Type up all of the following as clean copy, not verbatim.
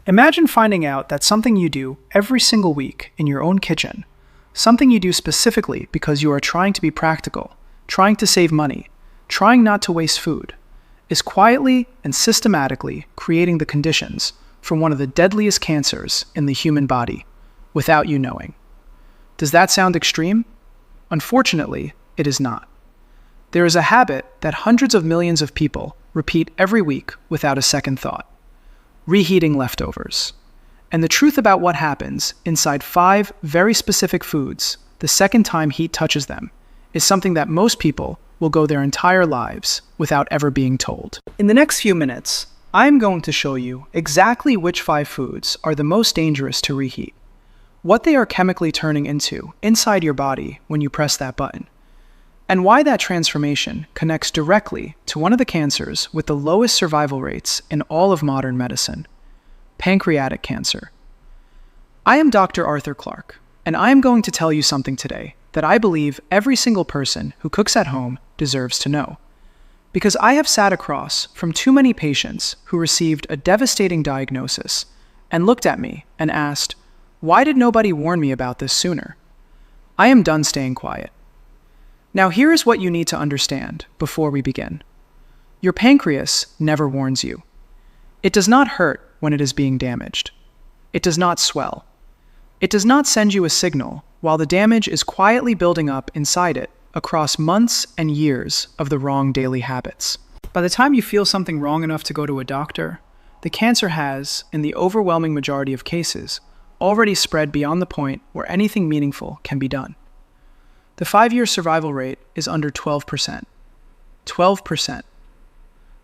Imagine finding out that something you do every single week in your own kitchen, something you do specifically because you are trying to be practical, trying to save money, trying not to waste food, is quietly and systematically creating the conditions for one of the deadliest cancers in the human body, without you knowing. Does that sound extreme? Unfortunately, it is not. There is a habit that hundreds of millions of people repeat every week without a second thought: reheating leftovers. And the truth about what happens inside 5 very specific foods the second time heat touches them is something that most people will go their entire lives without ever being told. In the next few minutes, I'm going to show you exactly which 5 foods are the most dangerous to reheat, what they are chemically turning into inside your body when you press that button, and why that transformation connects directly to one of the cancers with the lowest survival rates in all of modern medicine: pancreatic cancer. I am Dr. Drarthurclark, and I am going to tell you something today that I believe every single person who cooks at home deserves to know. Because I have sat across from too many patients who received a devastating diagnosis and looked at me and asked, "Why did nobody warn me about this sooner?" I am done staying quiet. Now here is what you need to understand before we begin. Your pancreas never warns you. It does not hurt when it is being damaged. It does not swell. It does not send you a signal while the damage is quietly building up inside it across months and years of the wrong daily habits. By the time you feel something wrong enough to go to a doctor, the cancer has, in the overwhelming majority of cases, already spread beyond the point where anything meaningful can be done. The 5-year survival rate is under 12%. 12%.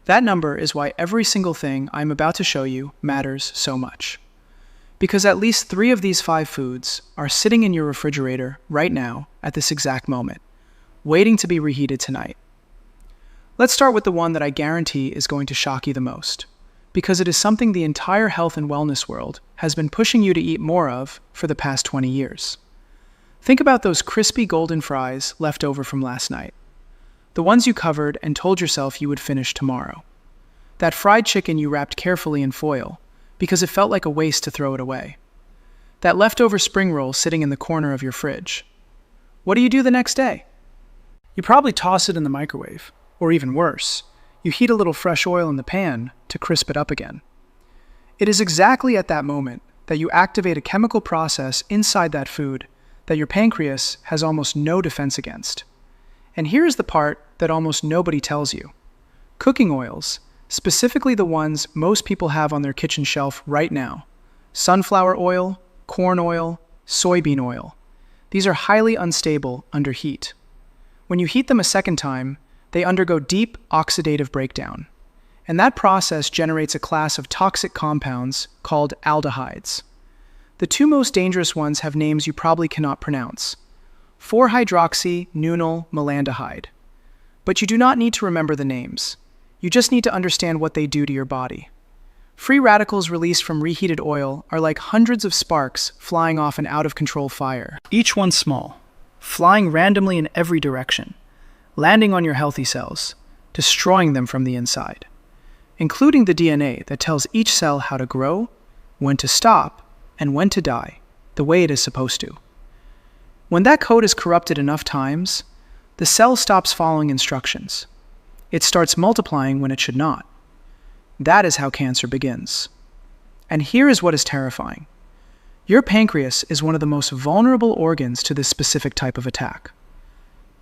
That number is why every single thing I'm about to show you matters so much. Because at least 3 of these 5 foods are sitting in your refrigerator right now at this exact moment, waiting to be reheated tonight. Let's start with the one that I guarantee is going to shock you the most, because it is something the entire health and wellness world has been pushing you to eat more of for the past 20 years. Think about those crispy golden fries left over from last night. The ones you covered and told yourself you would finish tomorrow. That fried chicken you wrapped carefully in foil because it felt like a waste to throw it away. That leftover spring roll sitting in the corner of your fridge. What do you do the next day? You probably toss it in the microwave, or even worse, you heat a little fresh oil in the pan to crisp it up again. It is exactly at that moment that you activate a chemical process inside that food that your pancreas has almost no defense against. And here is the part that almost nobody tells you. Cooking oils, specifically the ones most people have on their kitchen shelf right now: sunflower oil, corn oil, soybean oil. These are highly unstable under heat. When you heat them a second time, they undergo deep oxidative breakdown. And that process generates a class of toxic compounds called aldehydes. The 2 most dangerous ones have names you probably cannot pronounce: 4-hydroxynonylmalondehyde. But you do not need to remember the names. You just need to understand what they do to your body. Free radicals released from reheated oil are like hundreds of sparks flying off an out-of-control fire. Each one small, flying randomly in every direction, landing on your healthy cells, destroying them from the inside, including the DNA that tells each cell how to grow, when to stop, and when to die, the way it is supposed to. When that code is corrupted enough times, the cell stops following instructions. It starts multiplying when it should not. That is how cancer begins. And here is what is terrifying. Your pancreas is one of the most vulnerable organs to this specific type of attack.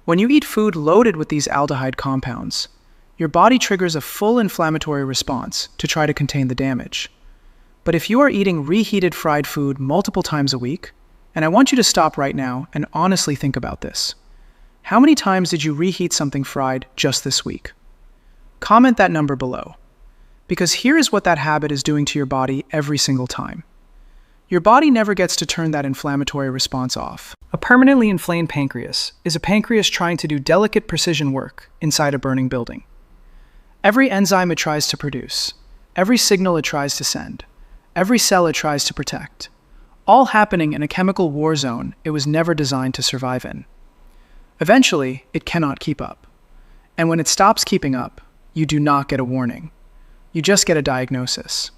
When you eat food loaded with these aldehyde compounds, your body triggers a full inflammatory response to try to contain the damage. But if you are eating reheated fried food multiple times a week, and I want you to stop right now and honestly think about this. How many times did you reheat something fried just this week? Comment that number below. Because here is what that habit is doing to your body every single time. Your body never gets to turn that inflammatory response off. A permanently inflamed pancreas is a pancreas trying to do delicate precision work inside a burning building. Every enzyme it tries to produce, every signal it tries to send, every cell it tries to protect, all happening in a chemical war zone it was never designed to survive in. Eventually, it cannot keep up. And when it stops keeping up, you do not get a warning. You just get a diagnosis.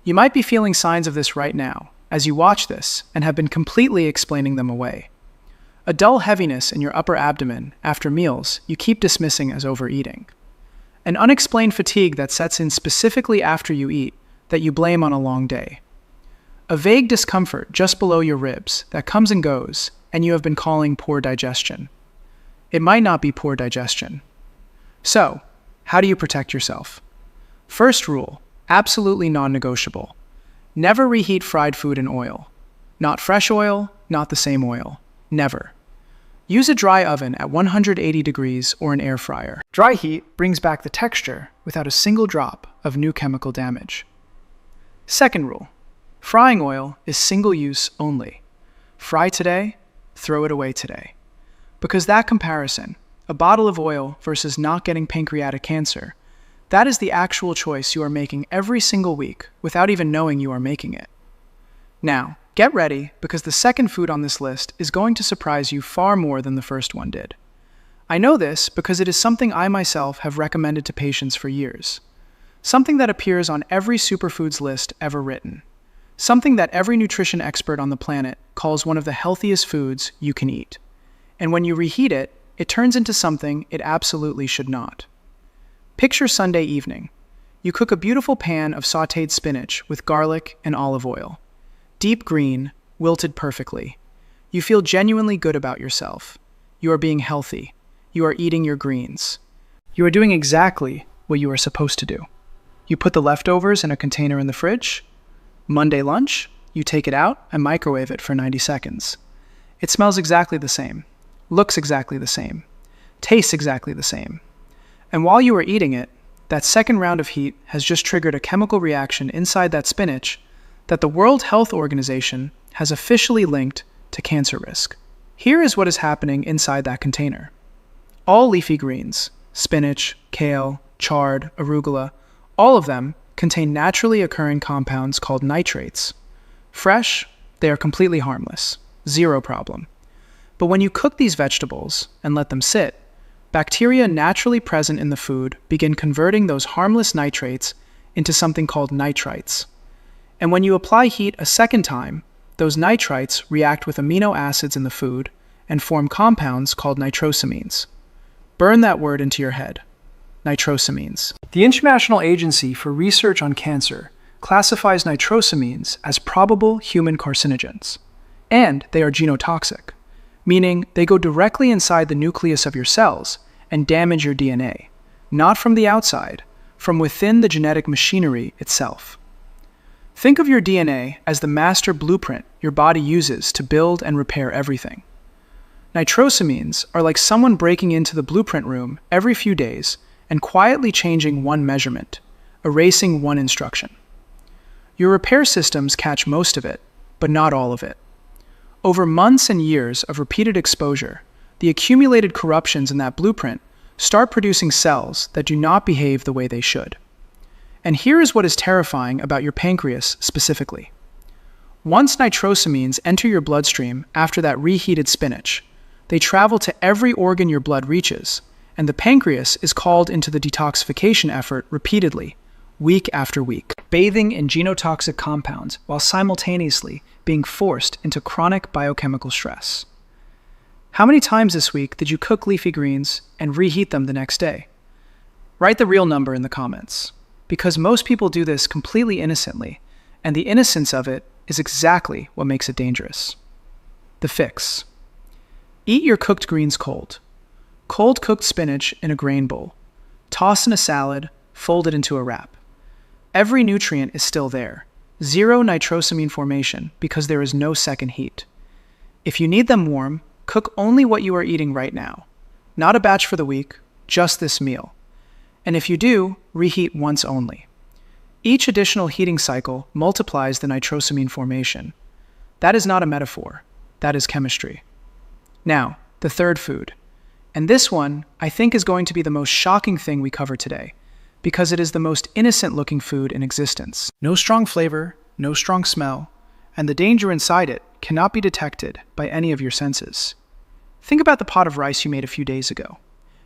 You might be feeling signs of this right now, as you watch this, and have been completely explaining them away. A dull heaviness in your upper abdomen after meals you keep dismissing as overeating. An unexplained fatigue that sets in specifically after you eat that you blame on a long day. A vague discomfort just below your ribs that comes and goes, and you have been calling poor digestion. It might not be poor digestion. So, how do you protect yourself? First rule, absolutely non-negotiable. Never reheat fried food in oil. Not fresh oil, not the same oil. Never. Use a dry oven at 180 degrees or an air fryer. Dry heat brings back the texture without a single drop of new chemical damage. Second rule, frying oil is single use only. Fry today, throw it away today. Because that comparison, a bottle of oil versus not getting pancreatic cancer, that is the actual choice you are making every single week without even knowing you are making it. Now, get ready because the second food on this list is going to surprise you far more than the first one did. I know this because it is something I myself have recommended to patients for years. Something that appears on every superfoods list ever written. Something that every nutrition expert on the planet calls one of the healthiest foods you can eat. And when you reheat it, it turns into something it absolutely should not. Picture Sunday evening. You cook a beautiful pan of sautéed spinach with garlic and olive oil. Deep green, wilted perfectly. You feel genuinely good about yourself. You are being healthy. You are eating your greens. You are doing exactly what you are supposed to do. You put the leftovers in a container in the fridge. Monday lunch, you take it out and microwave it for 90 seconds. It smells exactly the same, looks exactly the same, tastes exactly the same. And while you are eating it, that second round of heat has just triggered a chemical reaction inside that spinach that the World Health Organization has officially linked to cancer risk. Here is what is happening inside that container. All leafy greens, spinach, kale, chard, arugula, all of them contain naturally occurring compounds called nitrates. Fresh, they are completely harmless, zero problem. But when you cook these vegetables and let them sit, bacteria naturally present in the food begin converting those harmless nitrates into something called nitrites. And when you apply heat a second time, those nitrites react with amino acids in the food and form compounds called nitrosamines. Burn that word into your head. Nitrosamines. The International Agency for Research on Cancer classifies nitrosamines as probable human carcinogens, and they are genotoxic, meaning they go directly inside the nucleus of your cells and damage your DNA, not from the outside, from within the genetic machinery itself. Think of your DNA as the master blueprint your body uses to build and repair everything. Nitrosamines are like someone breaking into the blueprint room every few days and quietly changing one measurement, erasing one instruction. Your repair systems catch most of it, but not all of it. Over months and years of repeated exposure, the accumulated corruptions in that blueprint start producing cells that do not behave the way they should. And here is what is terrifying about your pancreas specifically. Once nitrosamines enter your bloodstream after that reheated spinach, they travel to every organ your blood reaches, and the pancreas is called into the detoxification effort repeatedly, week after week, bathing in genotoxic compounds while simultaneously being forced into chronic biochemical stress. How many times this week did you cook leafy greens and reheat them the next day? Write the real number in the comments, because most people do this completely innocently, and the innocence of it is exactly what makes it dangerous. The fix. Eat your cooked greens cold. Cold cooked spinach in a grain bowl. Toss in a salad, fold it into a wrap. Every nutrient is still there. Zero nitrosamine formation because there is no second heat. If you need them warm, cook only what you are eating right now. Not a batch for the week, just this meal. And if you do, reheat once only. Each additional heating cycle multiplies the nitrosamine formation. That is not a metaphor. That is chemistry. Now, the third food. And this one, I think, is going to be the most shocking thing we cover today, because it is the most innocent-looking food in existence. No strong flavor, no strong smell, and the danger inside it cannot be detected by any of your senses. Think about the pot of rice you made a few days ago.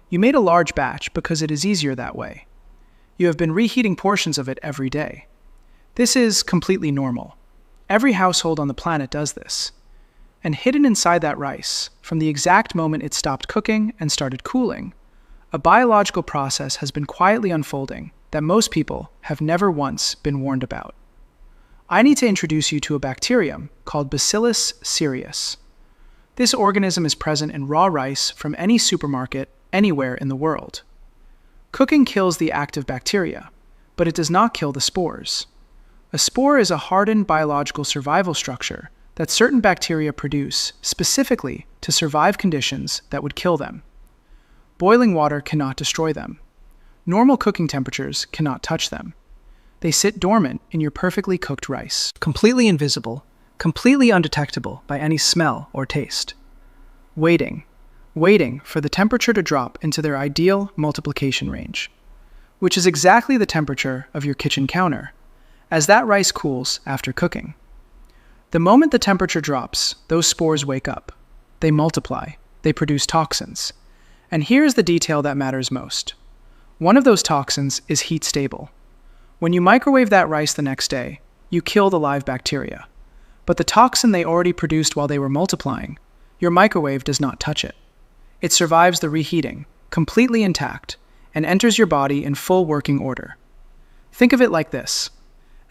You made a large batch because it is easier that way. You have been reheating portions of it every day. This is completely normal. Every household on the planet does this. And hidden inside that rice, from the exact moment it stopped cooking and started cooling, a biological process has been quietly unfolding that most people have never once been warned about. I need to introduce you to a bacterium called Bacillus cereus. This organism is present in raw rice from any supermarket anywhere in the world. Cooking kills the active bacteria, but it does not kill the spores. A spore is a hardened biological survival structure that certain bacteria produce specifically to survive conditions that would kill them. Boiling water cannot destroy them. Normal cooking temperatures cannot touch them. They sit dormant in your perfectly cooked rice, completely invisible, completely undetectable by any smell or taste. Waiting for the temperature to drop into their ideal multiplication range, which is exactly the temperature of your kitchen counter, as that rice cools after cooking. The moment the temperature drops, those spores wake up. They multiply. They produce toxins. And here's the detail that matters most. One of those toxins is heat stable. When you microwave that rice the next day, you kill the live bacteria. But the toxin they already produced while they were multiplying, your microwave does not touch it. It survives the reheating, completely intact, and enters your body in full working order. Think of it like this.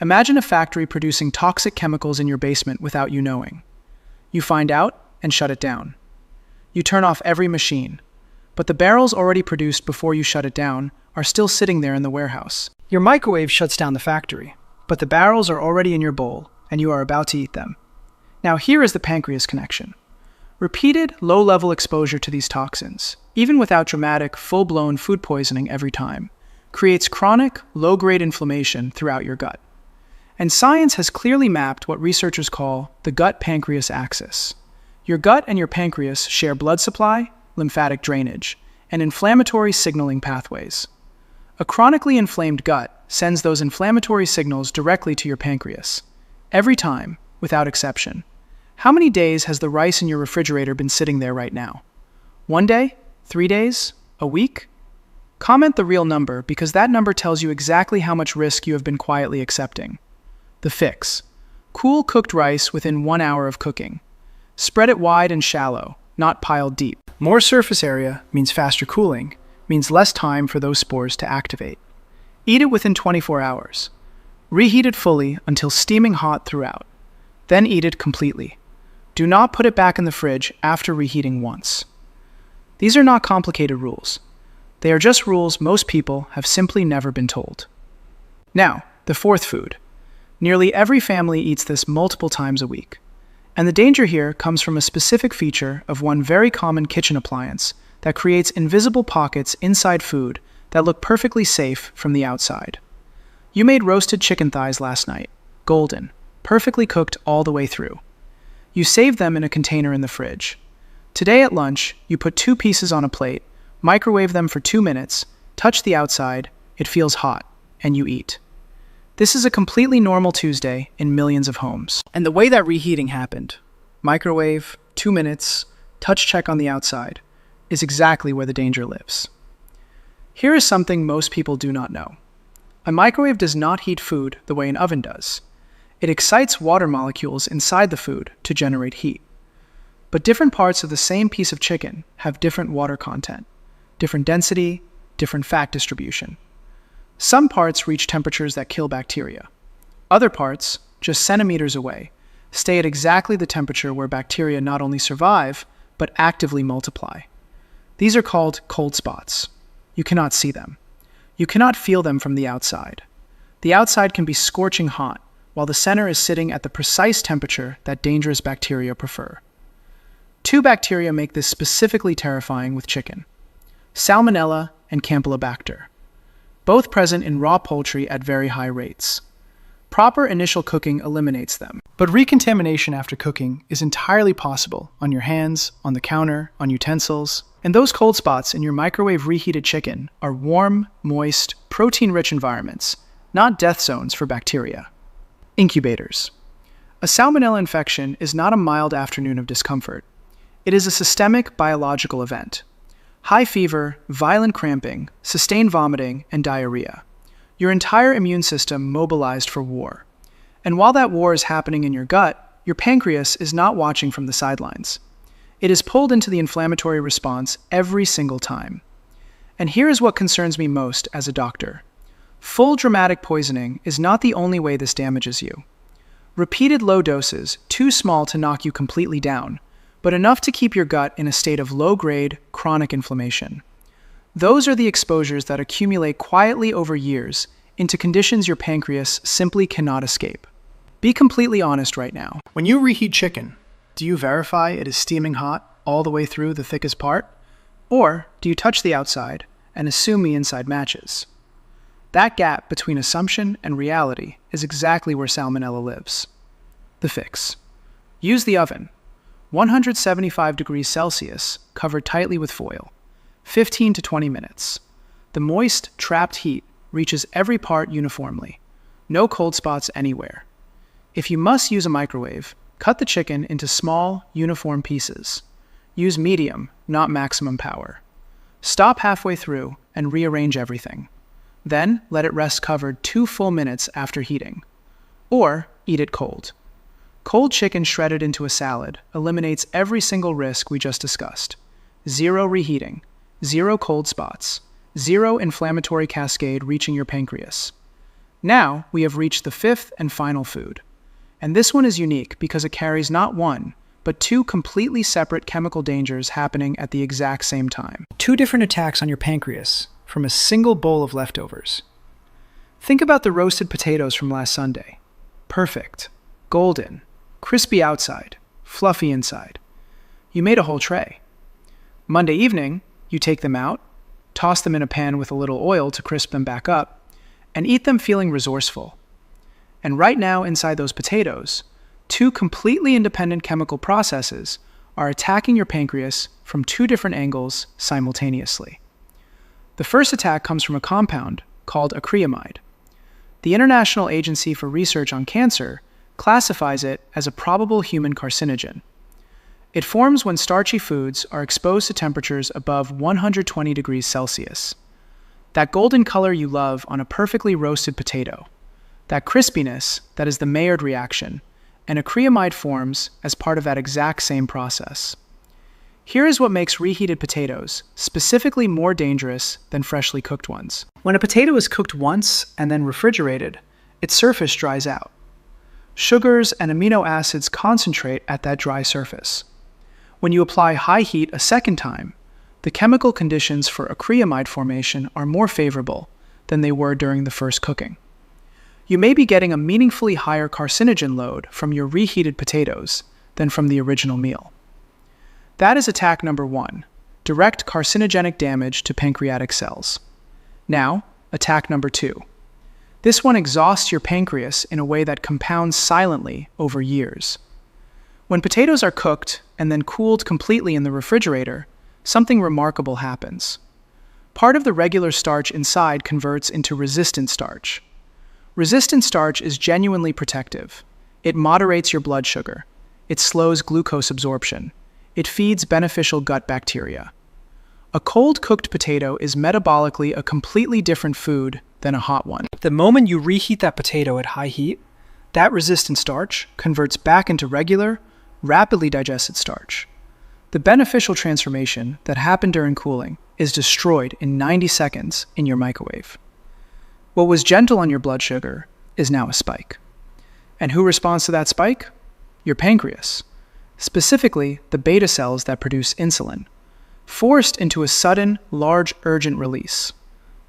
Imagine a factory producing toxic chemicals in your basement without you knowing. You find out and shut it down. You turn off every machine, but the barrels already produced before you shut it down are still sitting there in the warehouse. Your microwave shuts down the factory, but the barrels are already in your bowl and you are about to eat them. Now here is the pancreas connection. Repeated, low-level exposure to these toxins, even without dramatic, full-blown food poisoning every time, creates chronic, low-grade inflammation throughout your gut. And science has clearly mapped what researchers call the gut-pancreas axis. Your gut and your pancreas share blood supply, lymphatic drainage, and inflammatory signaling pathways. A chronically inflamed gut sends those inflammatory signals directly to your pancreas. Every time, without exception. How many days has the rice in your refrigerator been sitting there right now? 1 day? 3 days? A week? Comment the real number because that number tells you exactly how much risk you have been quietly accepting. The fix. Cool cooked rice within 1 hour of cooking. Spread it wide and shallow, not piled deep. More surface area means faster cooling, means less time for those spores to activate. Eat it within 24 hours. Reheat it fully until steaming hot throughout. Then eat it completely. Do not put it back in the fridge after reheating once. These are not complicated rules. They are just rules most people have simply never been told. Now, the fourth food. Nearly every family eats this multiple times a week. And the danger here comes from a specific feature of one very common kitchen appliance that creates invisible pockets inside food that look perfectly safe from the outside. You made roasted chicken thighs last night, golden, perfectly cooked all the way through. You saved them in a container in the fridge. Today at lunch, you put 2 pieces on a plate, microwave them for 2 minutes, touch the outside, it feels hot, and you eat. This is a completely normal Tuesday in millions of homes. And the way that reheating happened, microwave, 2 minutes, touch check on the outside, is exactly where the danger lives. Here is something most people do not know. A microwave does not heat food the way an oven does. It excites water molecules inside the food to generate heat. But different parts of the same piece of chicken have different water content, different density, different fat distribution. Some parts reach temperatures that kill bacteria. Other parts, just centimeters away, stay at exactly the temperature where bacteria not only survive, but actively multiply. These are called cold spots. You cannot see them. You cannot feel them from the outside. The outside can be scorching hot, while the center is sitting at the precise temperature that dangerous bacteria prefer. 2 bacteria make this specifically terrifying with chicken: Salmonella and Campylobacter, both present in raw poultry at very high rates. Proper initial cooking eliminates them. But recontamination after cooking is entirely possible on your hands, on the counter, on utensils. And those cold spots in your microwave reheated chicken are warm, moist, protein-rich environments, not death zones for bacteria. Incubators. A salmonella infection is not a mild afternoon of discomfort. It is a systemic biological event. High fever, violent cramping, sustained vomiting, and diarrhea. Your entire immune system mobilized for war. And while that war is happening in your gut, your pancreas is not watching from the sidelines. It is pulled into the inflammatory response every single time. And here is what concerns me most as a doctor. Full dramatic poisoning is not the only way this damages you. Repeated low doses, too small to knock you completely down, but enough to keep your gut in a state of low-grade, chronic inflammation. Those are the exposures that accumulate quietly over years into conditions your pancreas simply cannot escape. Be completely honest right now. When you reheat chicken, do you verify it is steaming hot all the way through the thickest part? Or do you touch the outside and assume the inside matches? That gap between assumption and reality is exactly where salmonella lives. The fix. Use the oven. 175 degrees Celsius, covered tightly with foil. 15 to 20 minutes. The moist, trapped heat reaches every part uniformly. No cold spots anywhere. If you must use a microwave, cut the chicken into small, uniform pieces. Use medium, not maximum power. Stop halfway through and rearrange everything. Then let it rest covered 2 full minutes after heating. Or eat it cold. Cold chicken shredded into a salad eliminates every single risk we just discussed. 0 reheating, 0 cold spots, 0 inflammatory cascade reaching your pancreas. Now we have reached the 5th and final food. And this one is unique because it carries not one, but 2 completely separate chemical dangers happening at the exact same time. 2 different attacks on your pancreas from a single bowl of leftovers. Think about the roasted potatoes from last Sunday. Perfect, golden, crispy outside, fluffy inside. You made a whole tray. Monday evening, you take them out, toss them in a pan with a little oil to crisp them back up, and eat them feeling resourceful. And right now inside those potatoes, 2 completely independent chemical processes are attacking your pancreas from 2 different angles simultaneously. The first attack comes from a compound called acrylamide. The International Agency for Research on Cancer classifies it as a probable human carcinogen. It forms when starchy foods are exposed to temperatures above 120 degrees Celsius. That golden color you love on a perfectly roasted potato. That crispiness that is the Maillard reaction, and acrylamide forms as part of that exact same process. Here is what makes reheated potatoes specifically more dangerous than freshly cooked ones. When a potato is cooked once and then refrigerated, its surface dries out. Sugars and amino acids concentrate at that dry surface. When you apply high heat a second time, the chemical conditions for acrylamide formation are more favorable than they were during the first cooking. You may be getting a meaningfully higher carcinogen load from your reheated potatoes than from the original meal. That is attack number 1, direct carcinogenic damage to pancreatic cells. Now, attack number 2. This one exhausts your pancreas in a way that compounds silently over years. When potatoes are cooked and then cooled completely in the refrigerator, something remarkable happens. Part of the regular starch inside converts into resistant starch. Resistant starch is genuinely protective. It moderates your blood sugar. It slows glucose absorption. It feeds beneficial gut bacteria. A cold-cooked potato is metabolically a completely different food than a hot one. The moment you reheat that potato at high heat, that resistant starch converts back into regular, rapidly digested starch. The beneficial transformation that happened during cooling is destroyed in 90 seconds in your microwave. What was gentle on your blood sugar is now a spike. And who responds to that spike? Your pancreas. Specifically, the beta cells that produce insulin, forced into a sudden, large, urgent release.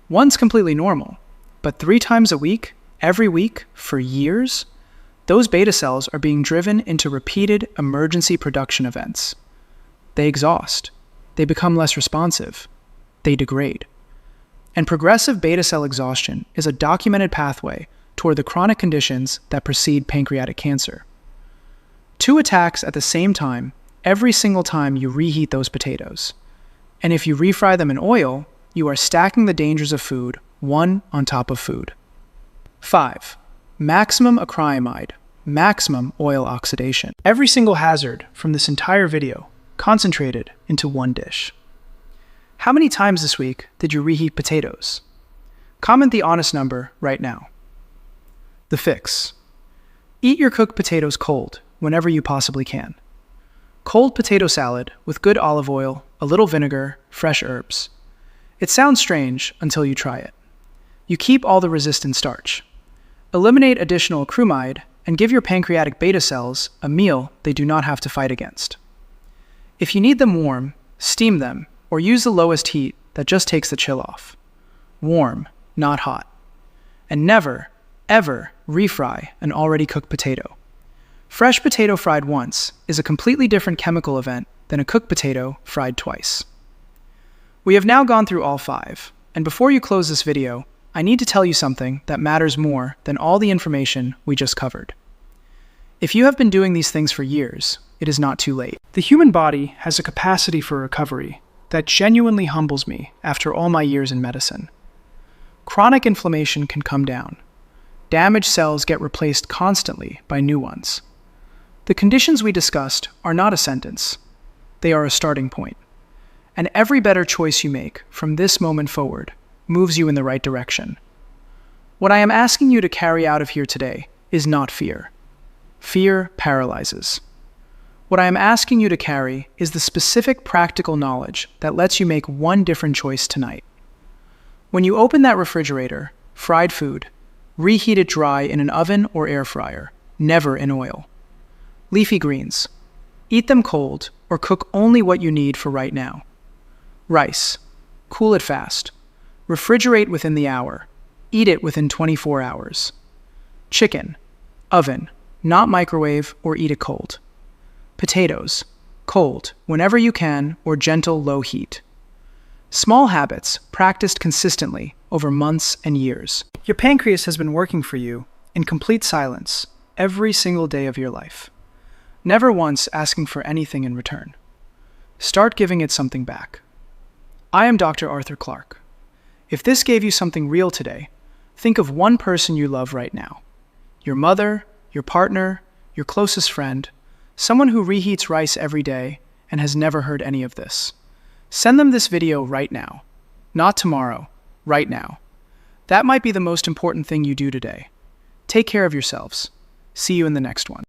One's completely normal, but 3 times a week, every week, for years, those beta cells are being driven into repeated emergency production events. They exhaust. They become less responsive. They degrade. And progressive beta cell exhaustion is a documented pathway toward the chronic conditions that precede pancreatic cancer. 2 attacks at the same time, every single time you reheat those potatoes. And if you refry them in oil, you are stacking the dangers of food, one on top of food. 5. Maximum acrylamide, maximum oil oxidation. Every single hazard from this entire video concentrated into one dish. How many times this week did you reheat potatoes? Comment the honest number right now. The fix. Eat your cooked potatoes cold whenever you possibly can. Cold potato salad with good olive oil, a little vinegar, fresh herbs. It sounds strange until you try it. You keep all the resistant starch. Eliminate additional acromide and give your pancreatic beta cells a meal they do not have to fight against. If you need them warm, steam them or use the lowest heat that just takes the chill off. Warm, not hot. And never, ever refry an already cooked potato. Fresh potato fried once is a completely different chemical event than a cooked potato fried twice. We have now gone through all 5, and before you close this video, I need to tell you something that matters more than all the information we just covered. If you have been doing these things for years, it is not too late. The human body has a capacity for recovery that genuinely humbles me after all my years in medicine. Chronic inflammation can come down. Damaged cells get replaced constantly by new ones. The conditions we discussed are not a sentence. They are a starting point. And every better choice you make from this moment forward moves you in the right direction. What I am asking you to carry out of here today is not fear. Fear paralyzes. What I am asking you to carry is the specific practical knowledge that lets you make one different choice tonight. When you open that refrigerator, fried food, reheat it dry in an oven or air fryer, never in oil. Leafy greens. Eat them cold or cook only what you need for right now. Rice. Cool it fast. Refrigerate within the hour. Eat it within 24 hours. Chicken. Oven, not microwave or eat it cold. Potatoes. Cold, whenever you can, or gentle low heat. Small habits practiced consistently over months and years. Your pancreas has been working for you in complete silence every single day of your life, never once asking for anything in return. Start giving it something back. I am Dr. Drarthurclark. If this gave you something real today, think of one person you love right now. Your mother, your partner, your closest friend, someone who reheats rice every day and has never heard any of this. Send them this video right now. Not tomorrow, right now. That might be the most important thing you do today. Take care of yourselves. See you in the next one.